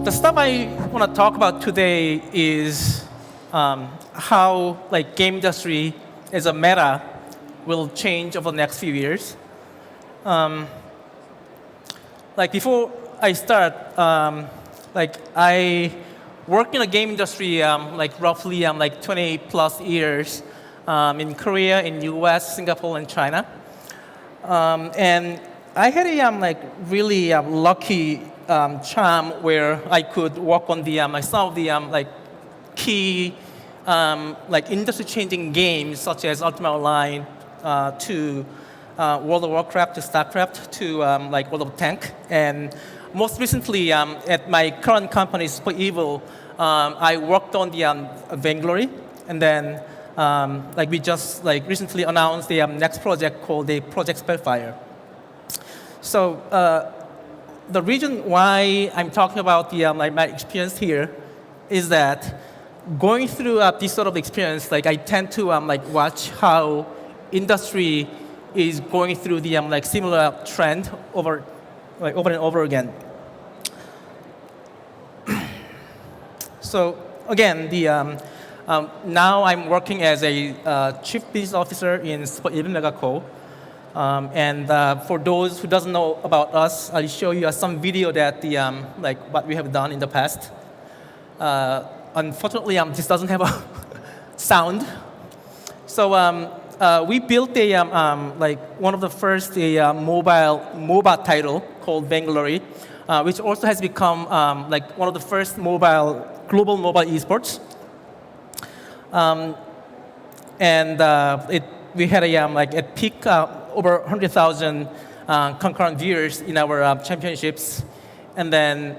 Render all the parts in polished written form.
The stuff I want to talk about today is how game industry as a meta will change over the next few years. Before I start, I worked in the game industry roughly 20 plus years in Korea, in US, Singapore, and China. And I had a really lucky charm where I could work on the some of the key industry-changing games such as Ultimate Online to World of Warcraft to StarCraft to World of Tank. And most recently, at my current company, Super Evil, I worked on the Vainglory, and then we just recently announced the next project called the Project Spellfire. So the reason why I'm talking about the my experience here is that going through this sort of experience, I tend to watch how industry is going through the similar trend over and over again. So again, now I'm working as a chief business officer in Super Evil Megacorp. And for those who doesn't know about us, I'll show you some video that what we have done in the past. Unfortunately, this doesn't have a sound. So we built a one of the first MOBA title called Vainglory, which also has become one of the first global mobile esports. We had at peak over 100,000 concurrent viewers in our championships, and then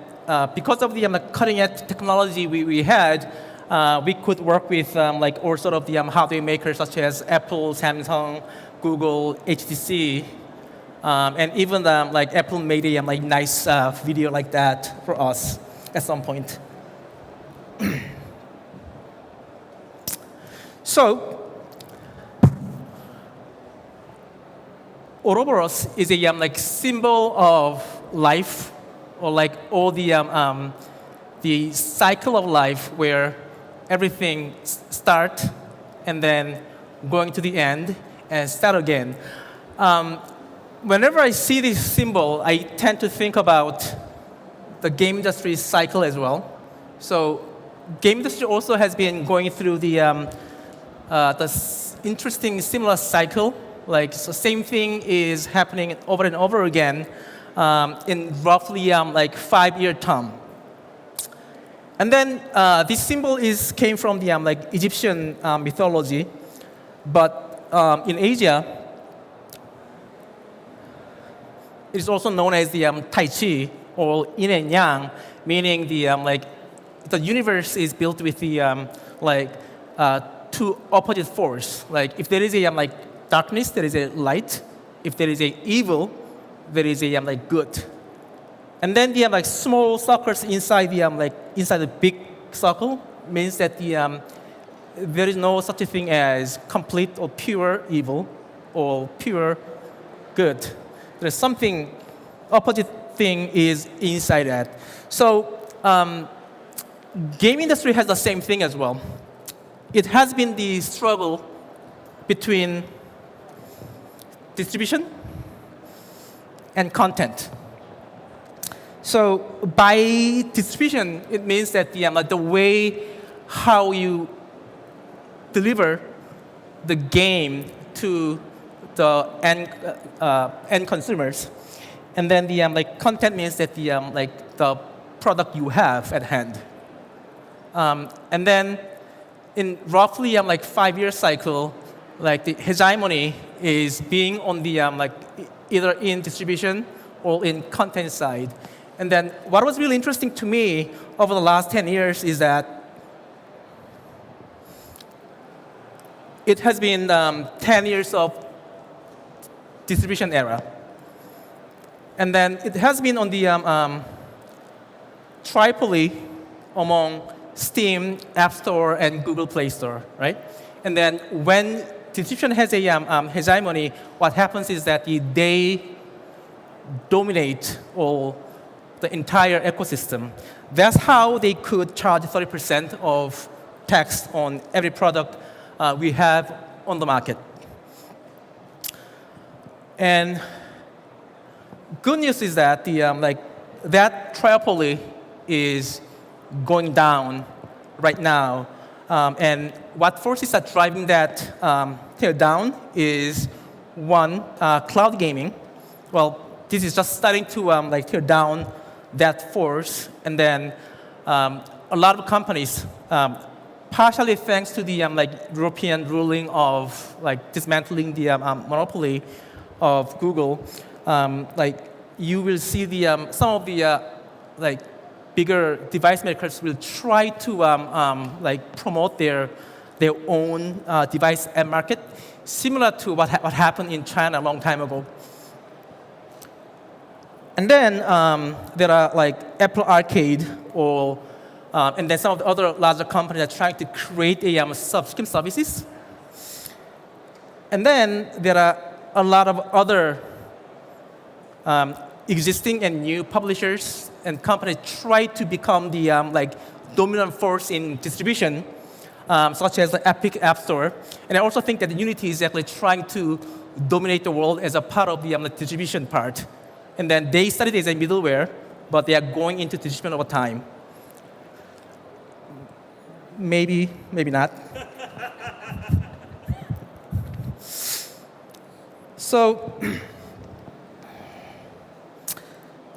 because of the cutting-edge technology we had, we could work with all sort of the hardware makers such as Apple, Samsung, Google, HTC, and even Apple made a nice video like that for us at some point. So Ouroboros is a symbol of life, or all the cycle of life where everything start and then going to the end and start again. Whenever I see this symbol, I tend to think about the game industry's cycle as well. So game industry also has been going through the interesting similar cycle. So same thing is happening over and over again in roughly 5-year term. And then this symbol came from the Egyptian mythology, but in Asia, it is also known as the Tai Chi, or Yin and Yang, meaning the universe is built with the two opposite force. If there is a darkness, there is a light. If there is a evil, there is a good. And then the small circles inside the big circle means that there is no such a thing as complete or pure evil or pure good. There's something opposite thing is inside that. So game industry has the same thing as well. It has been the struggle between distribution and content. So by distribution, it means that the way how you deliver the game to the end consumers, and then the content means that the product you have at hand. And then in roughly 5-year cycle, the hegemony is being on the either in distribution or in content side. And then what was really interesting to me over the last 10 years is that it has been 10 years of distribution era. And then it has been on the triply among Steam, App Store, and Google Play Store, right? And then when distribution has a hegemony, what happens is that they dominate or the entire ecosystem. That's how they could charge 30% of tax on every product we have on the market. And good news is that that triopoly is going down right now. And what forces are driving that down is one, cloud gaming. Well, this is just starting to tear down that force, and then a lot of companies, partially thanks to the European ruling of dismantling the monopoly of Google, you will see the some of the bigger device makers will try to promote their own device and market, similar to what happened in China a long time ago. And then there are Apple Arcade, and then some of the other larger companies are trying to create a subscription services. And then there are a lot of other existing and new publishers and companies try to become the dominant force in distribution, such as the Epic App Store. And I also think that Unity is actually trying to dominate the world as a part of the distribution part. And then they started as a middleware, but they are going into distribution over time. Maybe, maybe not. So,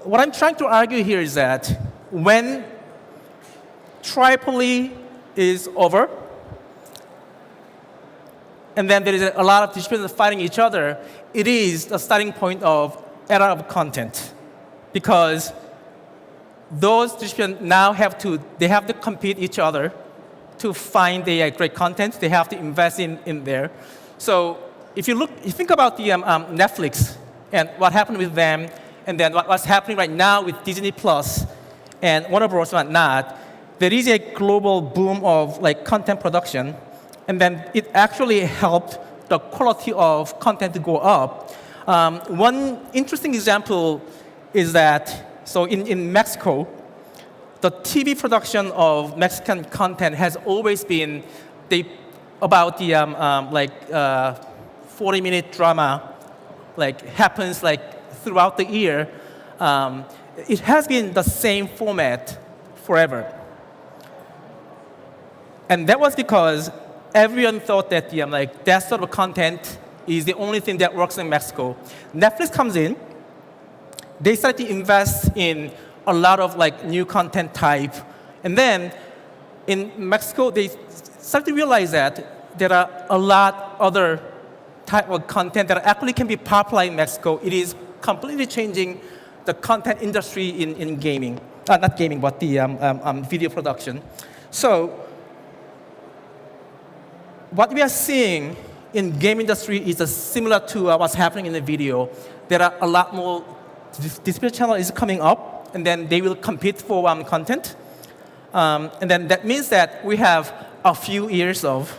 what I'm trying to argue here is that when triopoly is over, and then there is a lot of distributors fighting each other, it is the starting point of era of content, because those distributors now have to compete each other to find the great content. They have to invest in there. So if you think about the Netflix and what happened with them, and then what's happening right now with Disney Plus and Warner Bros. And whatnot, there is a global boom of content production, and then it actually helped the quality of content to go up. One interesting example is that, so in Mexico, the TV production of Mexican content has always been about the 40-minute drama, happens throughout the year. It has been the same format forever. And that was because everyone thought that that sort of content is the only thing that works in Mexico. Netflix comes in, they start to invest in a lot of new content type, and then in Mexico they start to realize that there are a lot other type of content that actually can be popular in Mexico. It is completely changing the content industry in gaming, not gaming, but the video production. So what we are seeing in game industry is similar to what's happening in the video. There are a lot more display channel is coming up, and then they will compete for content. And then that means that we have a few years of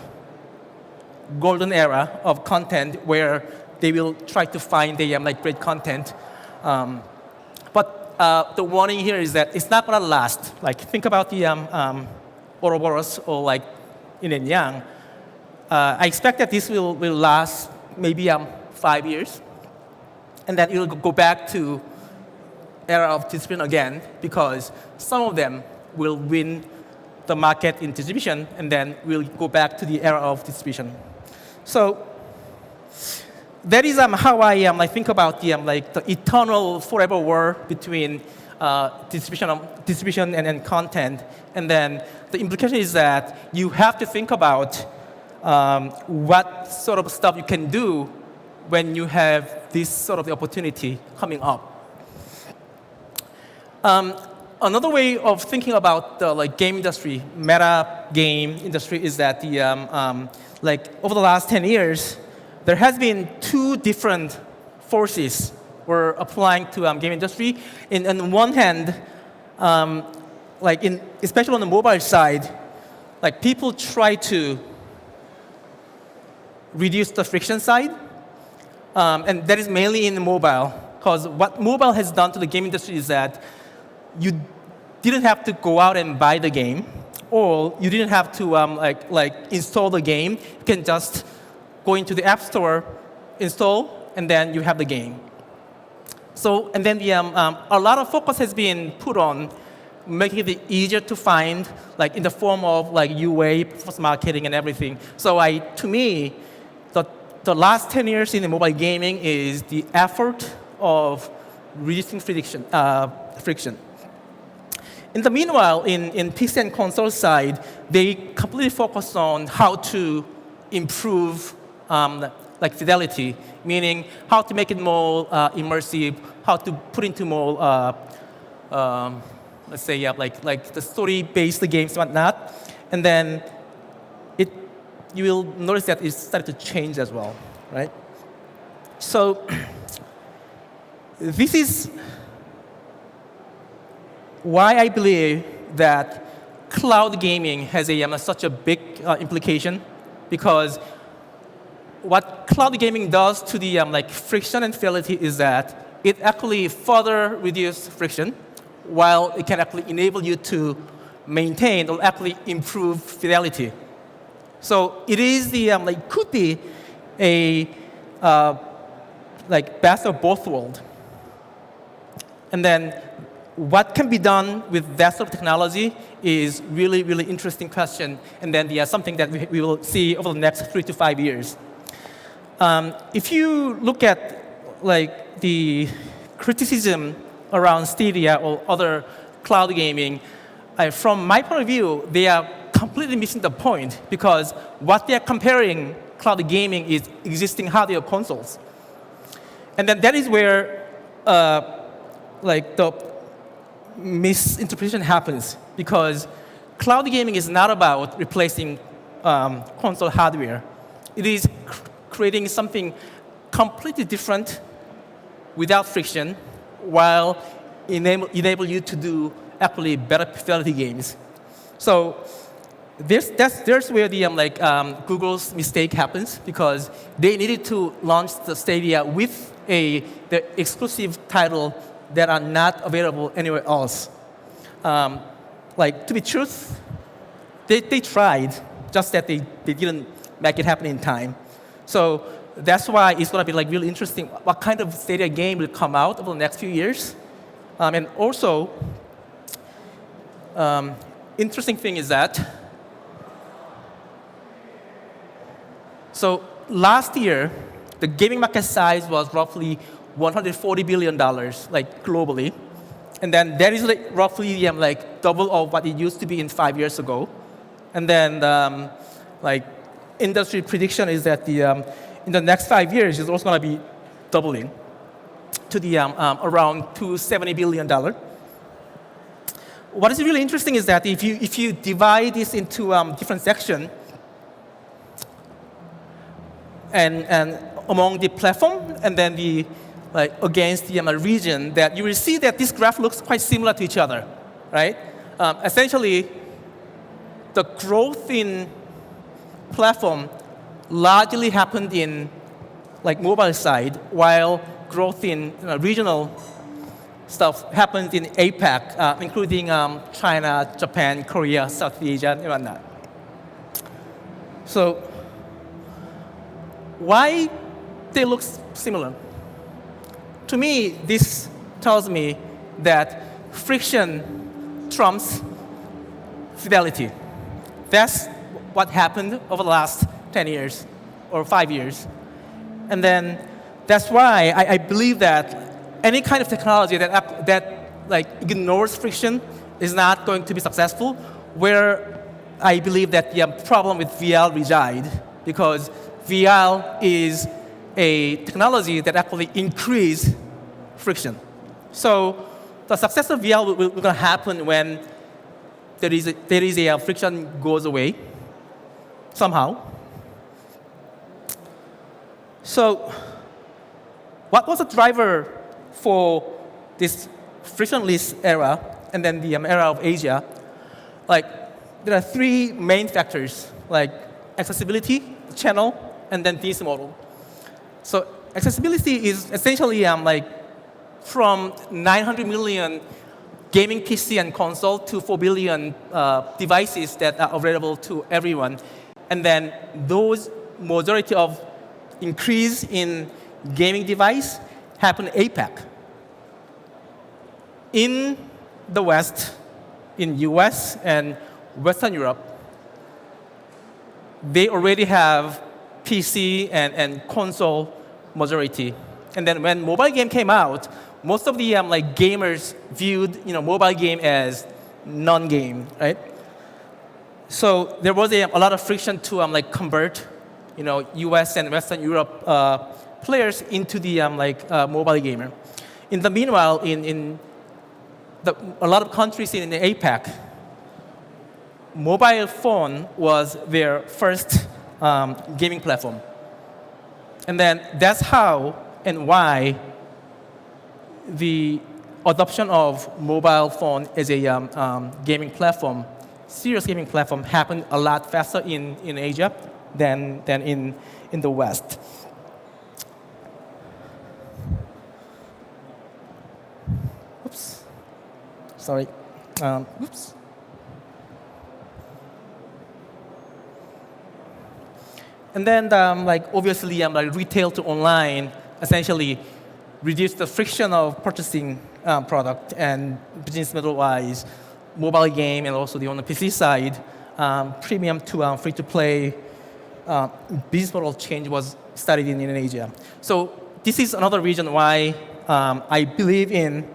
golden era of content where they will try to find the great content. But the warning here is that it's not going to last. Think about the Ouroboros or Yin and Yang. I expect that this will last maybe 5 years, and then it will go back to era of distribution again, because some of them will win the market in distribution, and then we'll go back to the era of distribution. So that is how I think about the eternal forever war between distribution and content. And then the implication is that you have to think about what sort of stuff you can do when you have this sort of opportunity coming up. Another way of thinking about the game industry, meta game industry, is that the over the last 10 years, there has been two different forces we're applying to game industry. On one hand, especially on the mobile side, people try to reduce the friction side, and that is mainly in the mobile. Because what mobile has done to the game industry is that you didn't have to go out and buy the game, or you didn't have to install the game. You can just go into the App Store, install, and then you have the game. So, and then a lot of focus has been put on making it easier to find, like in the form of like UA, performance marketing, and everything. So, to me, the last 10 years in the mobile gaming is the effort of reducing friction. In the meanwhile, in PC and console side, they completely focus on how to improve like fidelity, meaning how to make it more immersive, how to put into more, let's say, like the story-based games and whatnot. And then you will notice that it started to change as well, right? So this is why I believe that cloud gaming has such a big implication, because what cloud gaming does to the like friction and fidelity is that it actually further reduces friction, while it can actually enable you to maintain or actually improve fidelity. So it is could be a like best of both worlds. And then what can be done with that sort of technology is really, really interesting question. And then something that we will see over the next 3 to 5 years. If you look at like the criticism around Stadia or other cloud gaming, from my point of view, they are completely missing the point, because what they are comparing cloud gaming is existing hardware consoles. And then that is where like the misinterpretation happens, because cloud gaming is not about replacing console hardware. It is creating something completely different without friction, while enable you to do actually better fidelity games. So there's where the Google's mistake happens, because they needed to launch the Stadia with the exclusive title that are not available anywhere else. Like, to be truth, they tried, just that they didn't make it happen in time. So that's why it's going to be like really interesting what kind of Stadia game will come out over the next few years. And also, interesting thing is that, so last year, the gaming market size was roughly $140 billion, like globally. And then that is like roughly like double of what it used to be in 5 years ago. And then like industry prediction is that in the next 5 years, it's also going to be doubling to the around $270 billion. What is really interesting is that if you divide this into different sections, and among the platform and then the against the region, that you will see that this graph looks quite similar to each other, right? Essentially, the growth in platform largely happened in like mobile side, while growth in regional stuff happened in APAC, including China, Japan, Korea, South Asia, and whatnot. So why they look similar? To me, this tells me that friction trumps fidelity. That's what happened over the last 10 years or 5 years. And then that's why I believe that any kind of technology that like ignores friction is not going to be successful, where I believe that the problem with VR resides, because VR is a technology that actually increases friction. So the success of VR will going to happen when there is a friction goes away somehow. So what was the driver for this frictionless era and then the era of Asia? Like, there are three main factors, like accessibility, channel, and then business model. So accessibility is essentially like from 900 million gaming PC and console to 4 billion devices that are available to everyone. And then those majority of increase in gaming device happened in APAC. In the West, in US and Western Europe, they already have PC and console majority. And then when mobile game came out, most of the gamers viewed mobile game as non-game, right? So there was a lot of friction to convert US and Western Europe players into the mobile gamer. In the meanwhile, in a lot of countries in the APAC, mobile phone was their first gaming platform. And then that's how and why the adoption of mobile phone as a gaming platform, serious gaming platform, happened a lot faster in Asia than in the West. Oops. Sorry. Oops. And then, obviously, retail to online essentially reduce the friction of purchasing product, and business model-wise, mobile game and also on the PC side, premium to free-to-play business model change was started in Asia. So this is another reason why I believe in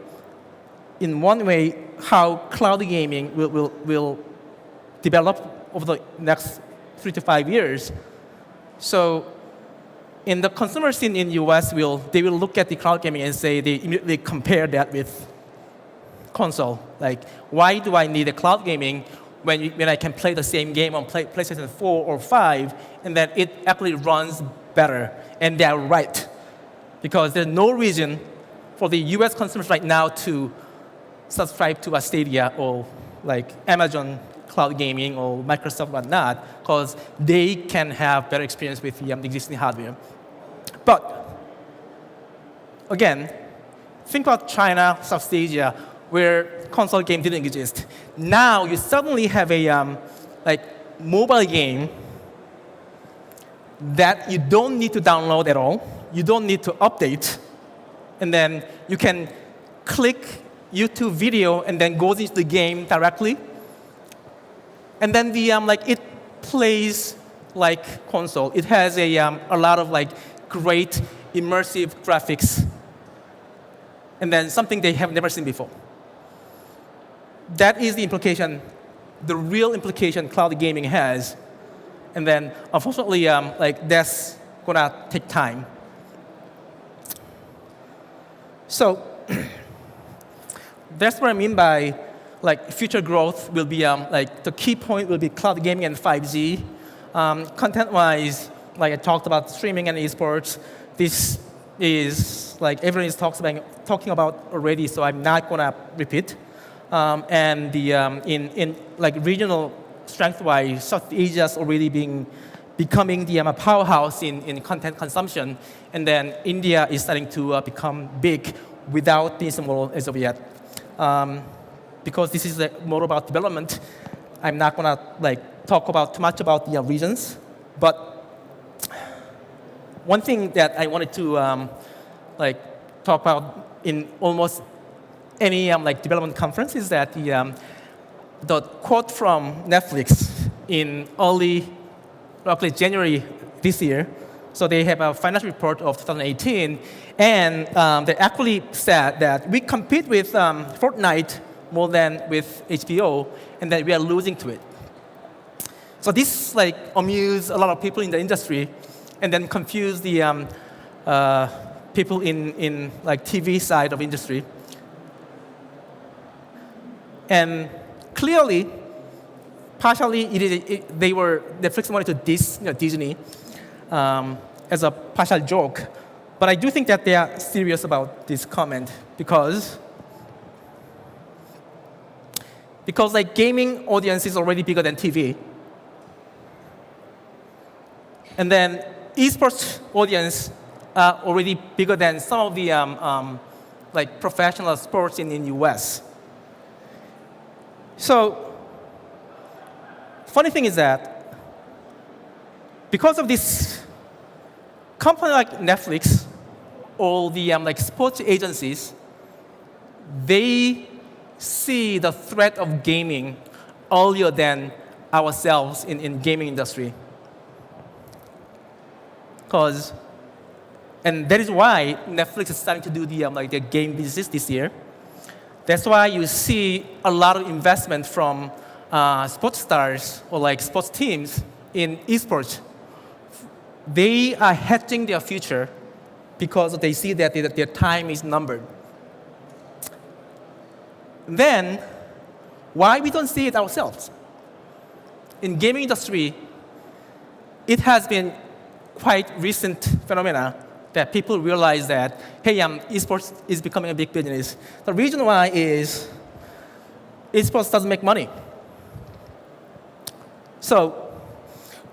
one way how cloud gaming will develop over the next 3 to 5 years. So in the consumer scene in US, they will look at the cloud gaming and say they immediately compare that with console. Like, why do I need a cloud gaming when I can play the same game on PlayStation 4 or 5, and then it actually runs better? And they're right. Because there's no reason for the US consumers right now to subscribe to a Stadia or Amazon cloud gaming or Microsoft whatnot, because they can have better experience with the existing hardware. But again, think about China, South Asia, where console game didn't exist. Now you suddenly have a mobile game that you don't need to download at all. You don't need to update, and then you can click YouTube video and then goes into the game directly. And then it plays like console. It has a lot of great immersive graphics, and then something they have never seen before. That is the implication, the real implication cloud gaming has. And then unfortunately, that's gonna take time. So that's what I mean by future growth will be the key point will be cloud gaming and 5G. Content-wise, I talked about streaming and esports. This is everyone is talking about already, so I'm not gonna repeat. And the in regional strength-wise, South Asia is already becoming the powerhouse in content consumption, and then India is starting to become big without business model as of yet. Because this is more about development, I'm not gonna talk about too much about the regions. But one thing that I wanted to talk about in almost any development conference is that the quote from Netflix in roughly January this year. So they have a financial report of 2018, and they actually said that we compete with Fortnite more than with HBO, and that we are losing to it. So this amused a lot of people in the industry, and then confused the people in TV side of industry. And clearly, partially, Netflix wanted to diss Disney as a partial joke. But I do think that they are serious about this comment because gaming audience is already bigger than TV. And then esports audience are already bigger than some of the professional sports in US. So, funny thing is that because of this company like Netflix, all the like sports agencies, they see the threat of gaming earlier than ourselves in gaming industry. And that is why Netflix is starting to do like their game business this year. That's why you see a lot of investment from sports stars or like sports teams in esports. They are hedging their future because they see that their time is numbered. Then, why we don't see it ourselves? In gaming industry, it has been quite recent phenomena that people realize that, hey, esports is becoming a big business. The reason why is esports doesn't make money. So,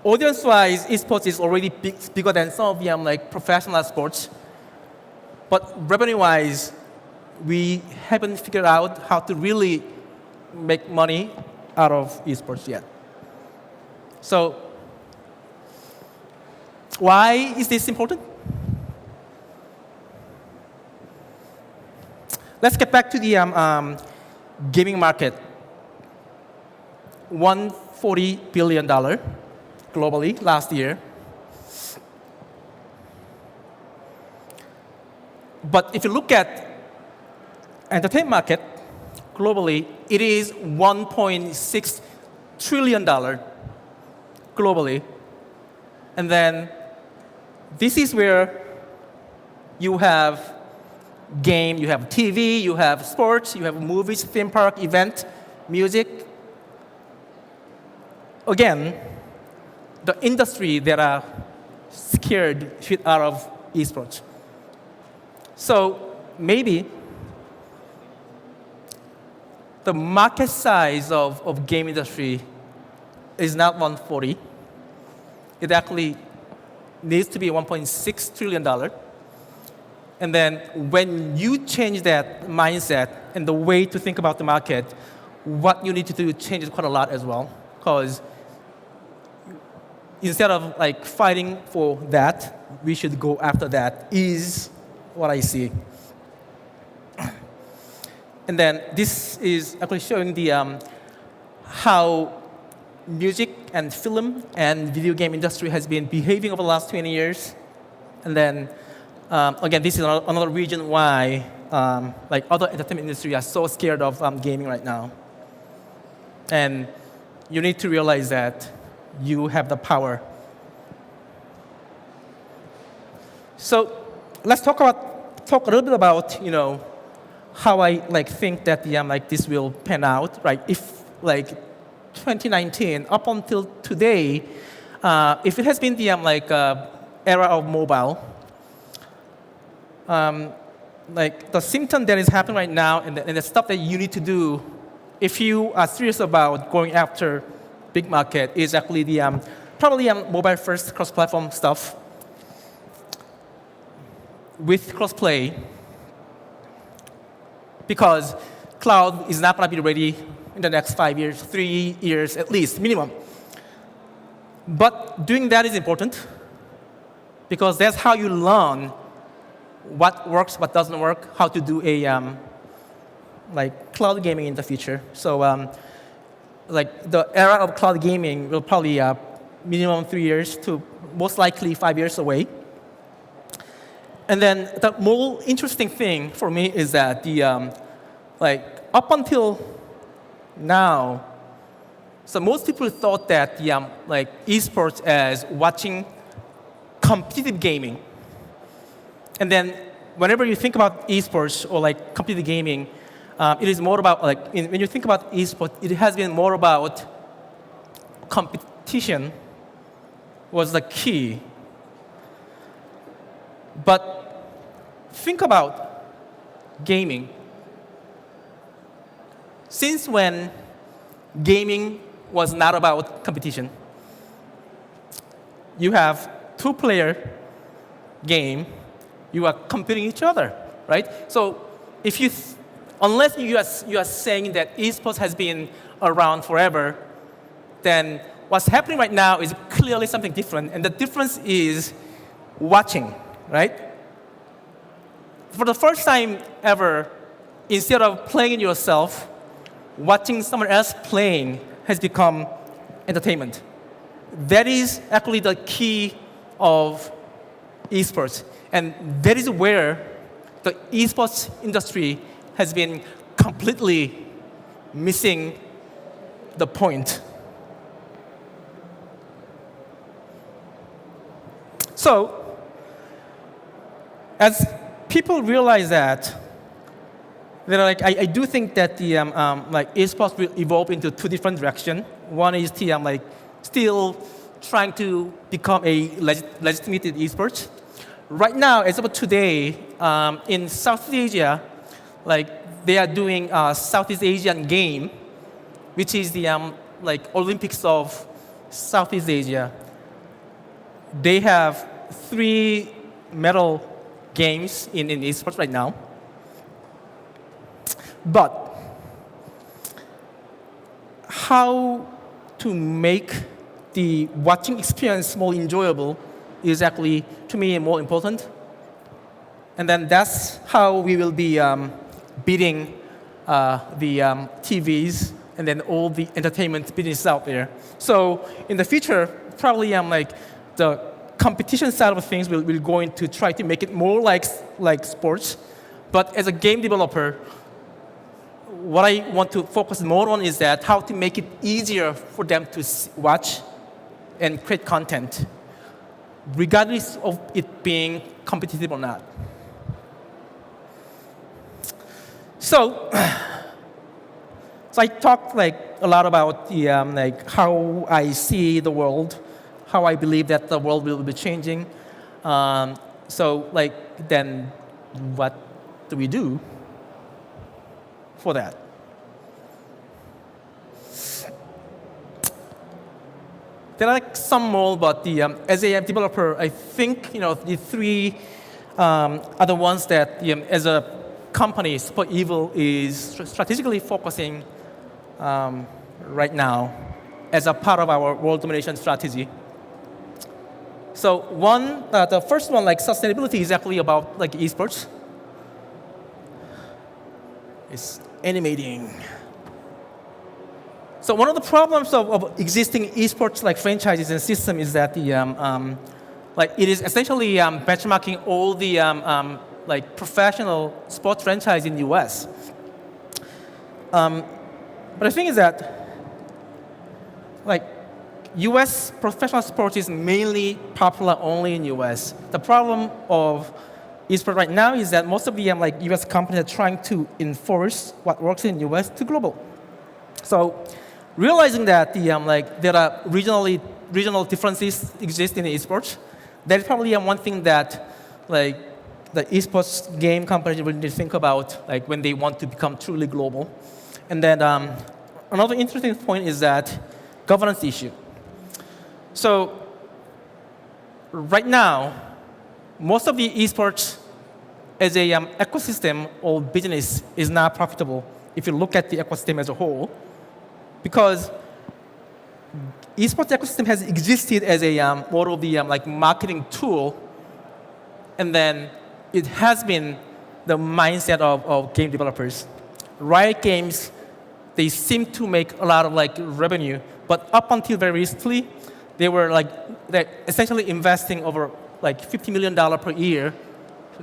audience-wise, esports is already bigger than some of the like professional sports. But revenue-wise, we haven't figured out how to really make money out of esports yet. So, why is this important? Let's get back to the gaming market. $140 billion globally last year. But if you look at entertainment market globally, it is $1.6 trillion globally. And then this is where you have game, you have TV, you have sports, you have movies, theme park, event, music. Again, the industry that are scared shit out of esports. So maybe the market size of game industry is not 140. It actually needs to be $1.6 trillion. And then when you change that mindset and the way to think about the market, what you need to do changes quite a lot as well. Because instead of like fighting for that, we should go after that is what I see. And then this is actually showing the how music and film and video game industry has been behaving over the last 20 years. And then again, this is another reason why like other entertainment industry are so scared of gaming right now. And you need to realize that you have the power. So let's talk a little bit about how I like think that like this will pan out, right? If like 2019 up until today, if it has been the like era of mobile, like the symptom that is happening right now and the stuff that you need to do if you are serious about going after big market is actually the probably mobile first cross-platform stuff with cross-play, because cloud is not going to be ready in the next 5 years, 3 years at least, minimum. But doing that is important because that's how you learn what works, what doesn't work, how to do a like cloud gaming in the future. So like the era of cloud gaming will probably minimum 3 years to most likely 5 years away. And then the more interesting thing for me is that the like up until now, so most people thought that the like esports as watching competitive gaming. And then whenever you think about esports or like competitive gaming, it is more about like when you think about esports, it has been more about competition was the key. But think about gaming. Since when gaming was not about competition? You have two-player game. You are competing each other, right? So if you unless you are saying that esports has been around forever, then what's happening right now is clearly something different, and the difference is watching, right? For the first time ever, instead of playing it yourself, watching someone else playing has become entertainment. That is actually the key of esports, and that is where the esports industry has been completely missing the point. So, as people realize that, I do think that the esports will evolve into two different directions. One is the still trying to become a legitimate esports. Right now, as of today, in Southeast Asia, they are doing a Southeast Asian game, which is the Olympics of Southeast Asia. They have 3 medal games in esports right now. But how to make the watching experience more enjoyable is actually, to me, more important. And then that's how we will be beating the TVs and then all the entertainment business out there. So in the future, probably the competition side of things will going to try to make it more like sports. But as a game developer, what I want to focus more on is that how to make it easier for them to watch and create content, regardless of it being competitive or not. So I talked a lot about the how I see the world, how I believe that the world will be changing. Then what do we do for that? There are some more, but as a developer, I think the 3 are the ones that as a company, Super Evil is strategically focusing right now as a part of our world domination strategy. So the first one, sustainability, is actually about esports. It's animating. So one of the problems of existing esports franchises and system is that it is essentially benchmarking all the professional sports franchise in the US. But the thing is that US professional sports is mainly popular only in US. The problem of esports right now is that most of the US companies are trying to enforce what works in US to global. So realizing that there are regional differences exist in esports, that is probably one thing that the esports game companies will need to think about when they want to become truly global. And then another interesting point is that governance issue. So right now, most of the esports as a ecosystem or business is not profitable if you look at the ecosystem as a whole, because esports ecosystem has existed as a more of the marketing tool, and then it has been the mindset of game developers. Riot Games, they seem to make a lot of revenue, but up until very recently, they were they're essentially investing over $50 million per year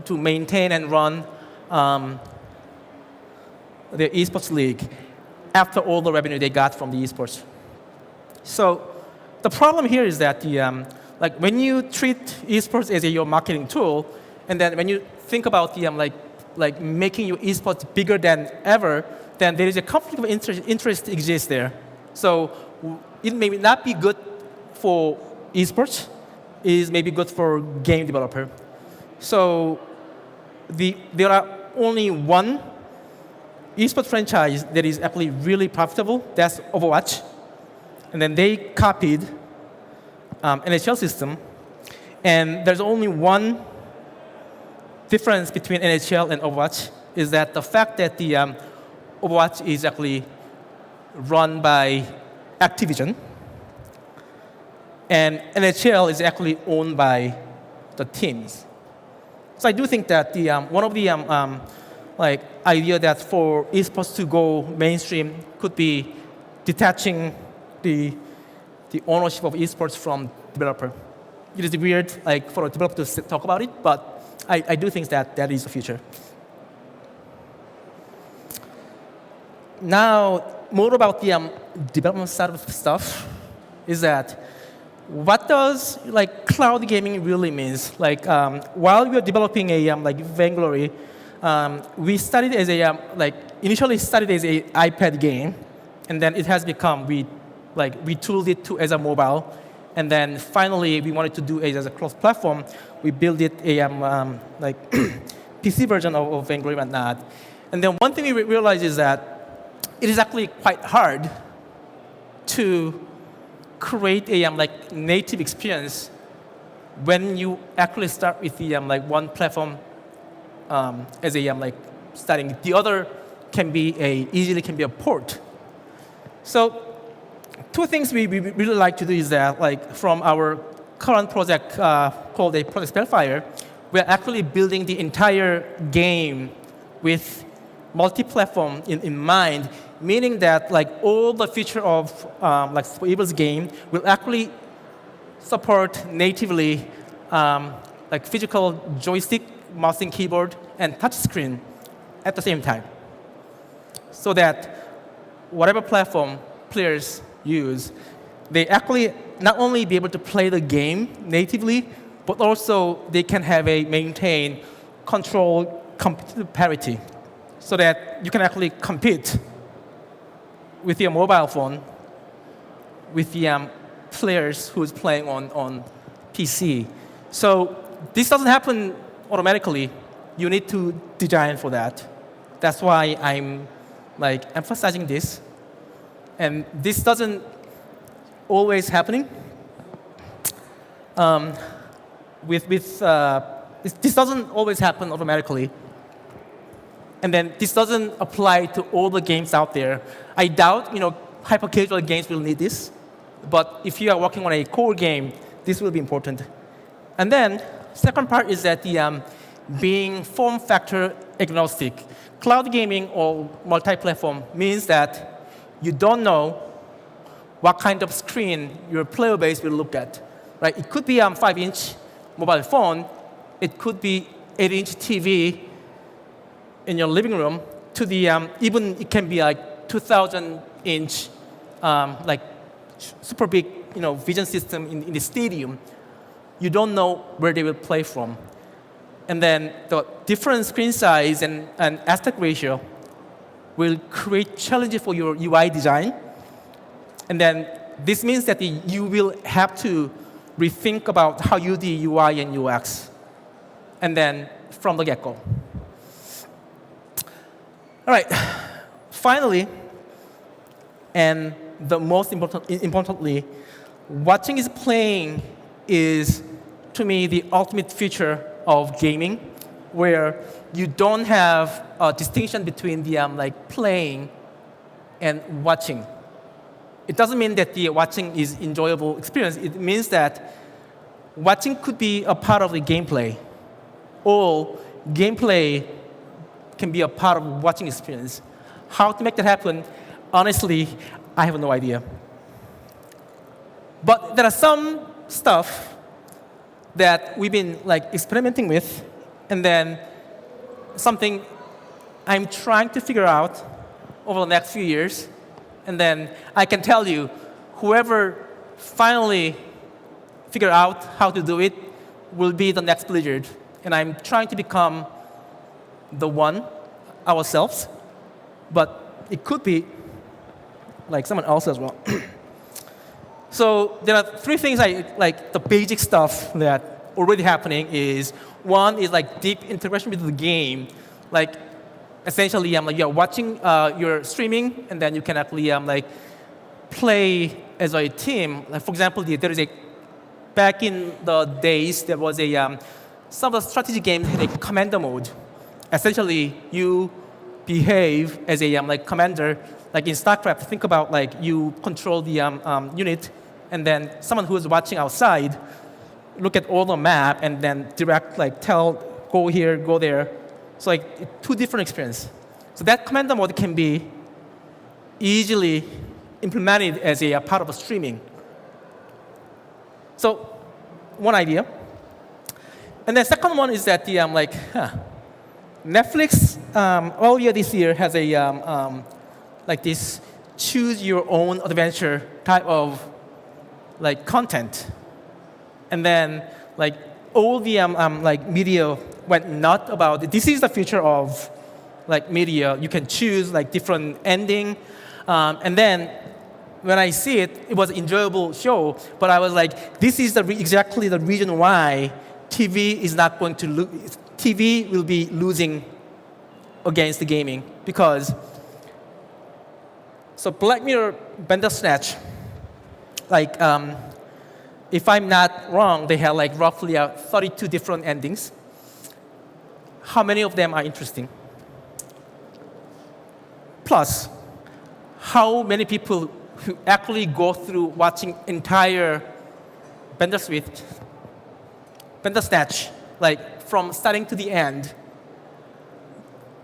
to maintain and run their esports league after all the revenue they got from the esports. So the problem here is that when you treat esports as your marketing tool, and then when you think about the making your esports bigger than ever, then there is a conflict of interest exists there. So it may not be good for esports, is maybe good for game developer. So there are only one esports franchise that is actually really profitable. That's Overwatch, and then they copied NHL system, and there's only one difference between NHL and Overwatch, is that the fact that the Overwatch is actually run by Activision, and NHL is actually owned by the teams. So I do think that the one of the like idea that for esports to go mainstream could be detaching the ownership of esports from developer. It is weird, like for a developer to talk about it, but I do think that that is the future. Now, more about the development side of stuff is that what does like cloud gaming really means? Like while we are developing a like Vainglory, we studied as a like initially studied as a iPad game, and then it has become we tooled it to as a mobile, and then finally we wanted to do it as a cross-platform. We built it a like PC version of Vainglory and whatnot. And then one thing we realized is that it is actually quite hard to create a like native experience when you actually start with the like one platform as a like starting. The other can be easily can be a port. So two things we really like to do is that like from our current project called a Project Spellfire, we're actually building the entire game with multi-platform in mind, meaning that like all the feature of like Super Evil's game will actually support natively like physical joystick, mouse and keyboard, and touch screen at the same time. So that whatever platform players use, they actually not only be able to play the game natively, but also they can have a maintain control competitive parity, so that you can actually compete with your mobile phone with the players who's playing on PC. So this doesn't happen automatically. You need to design for that. That's why I'm like emphasizing this. And this doesn't always happening. This doesn't always happen automatically. And then this doesn't apply to all the games out there. I doubt, hyper-casual games will need this. But if you are working on a core game, this will be important. And then, second part is that the being form factor agnostic. Cloud gaming or multi-platform means that you don't know what kind of screen your player base will look at. Right? It could be a 5-inch mobile phone. It could be 8-inch TV in your living room. To the even it can be like 2,000-inch like super big vision system in the stadium. You don't know where they will play from. And then the different screen size and aspect ratio will create challenges for your UI design. And then this means that you will have to rethink about how you do UI and UX. And then from the get-go. All right. Finally, and the most importantly, watching is playing is, to me, the ultimate feature of gaming, where you don't have a distinction between the like playing and watching. It doesn't mean that the watching is enjoyable experience. It means that watching could be a part of the gameplay, or gameplay can be a part of watching experience. How to make that happen? Honestly, I have no idea. But there are some stuff that we've been like experimenting with, and then something I'm trying to figure out over the next few years. And then I can tell you, whoever finally figure out how to do it will be the next Blizzard. And I'm trying to become the one ourselves, but it could be like someone else as well. So there are three things like the basic stuff that already happening is, one is like deep integration with the game. Like essentially, you're watching, you're streaming, and then you can actually like play as a team. Like for example, there is back in the days there was some of the strategy games had a commander mode, essentially you behave as a like commander. Like in StarCraft, think about like you control the unit, and then someone who is watching outside look at all the map and then direct like tell go here, go there. So like two different experiences. So that commander mode can be easily implemented as a part of a streaming. So one idea. And the second one is that the Netflix earlier this year has a like this choose your own adventure type of like content, and then like all the like media went nuts about it. This is the future of like media. You can choose like different ending, and then when I see it, it was an enjoyable show. But I was like, this is exactly the reason why TV is not going to lose. TV will be losing against the gaming because. So Black Mirror Bandersnatch, like if I'm not wrong, they have like roughly 32 different endings. How many of them are interesting? Plus, how many people who actually go through watching entire Bandersnatch, like from starting to the end?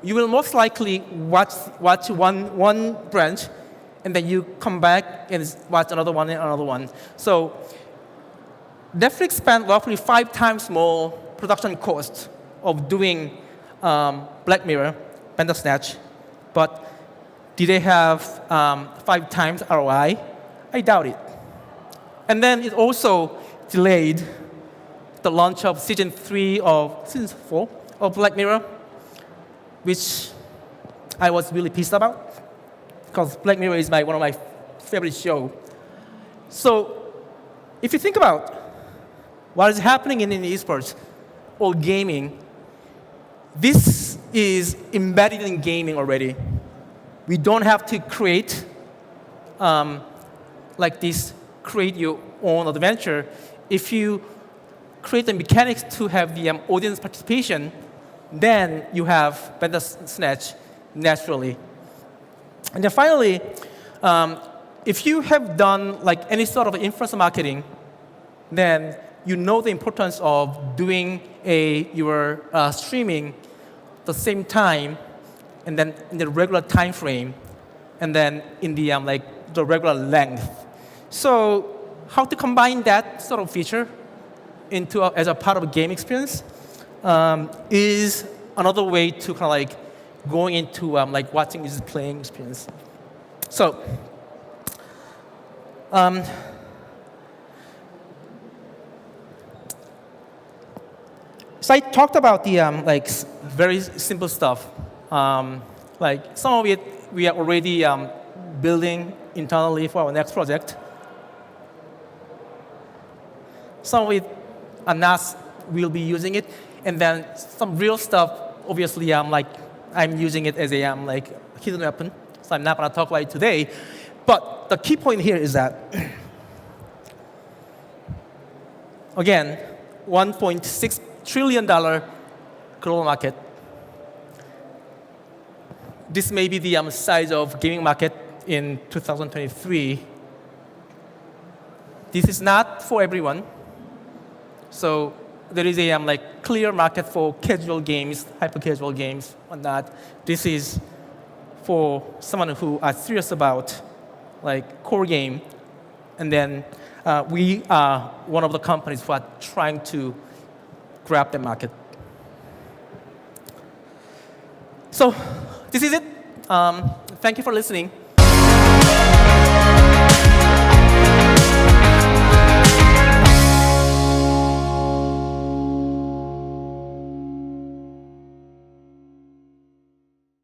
You will most likely watch one branch, and then you come back and watch another one and another one. So Netflix spent roughly 5 times more production cost of doing Black Mirror, Bandersnatch, but did they have 5 times ROI? I doubt it. And then it also delayed the launch of season 4 of Black Mirror, which I was really pissed about, because Black Mirror is one of my favorite shows. So if you think about what is happening in esports or gaming, this is embedded in gaming already. We don't have to create like this, create your own adventure. If you create the mechanics to have the audience participation, then you have Bandersnatch naturally. And then finally, if you have done like any sort of influencer marketing, then you know the importance of doing your streaming the same time, and then in the regular time frame, and then in the like the regular length. So how to combine that sort of feature into as a part of a game experience is another way to kind of like going into like watching this playing experience. So so I talked about the like very simple stuff. Like some of it we are already building internally for our next project. Some of it are not. We'll be using it, and then some real stuff. Obviously, I'm using it as a like hidden weapon. So I'm not going to talk about it today. But the key point here is that again, $1.6 trillion global market. This may be the size of gaming market in 2023. This is not for everyone. So there is a like clear market for casual games, hyper-casual games, whatnot. This is for someone who are serious about like core game, and then we are one of the companies who are trying to grab the market. So this is it. Thank you for listening.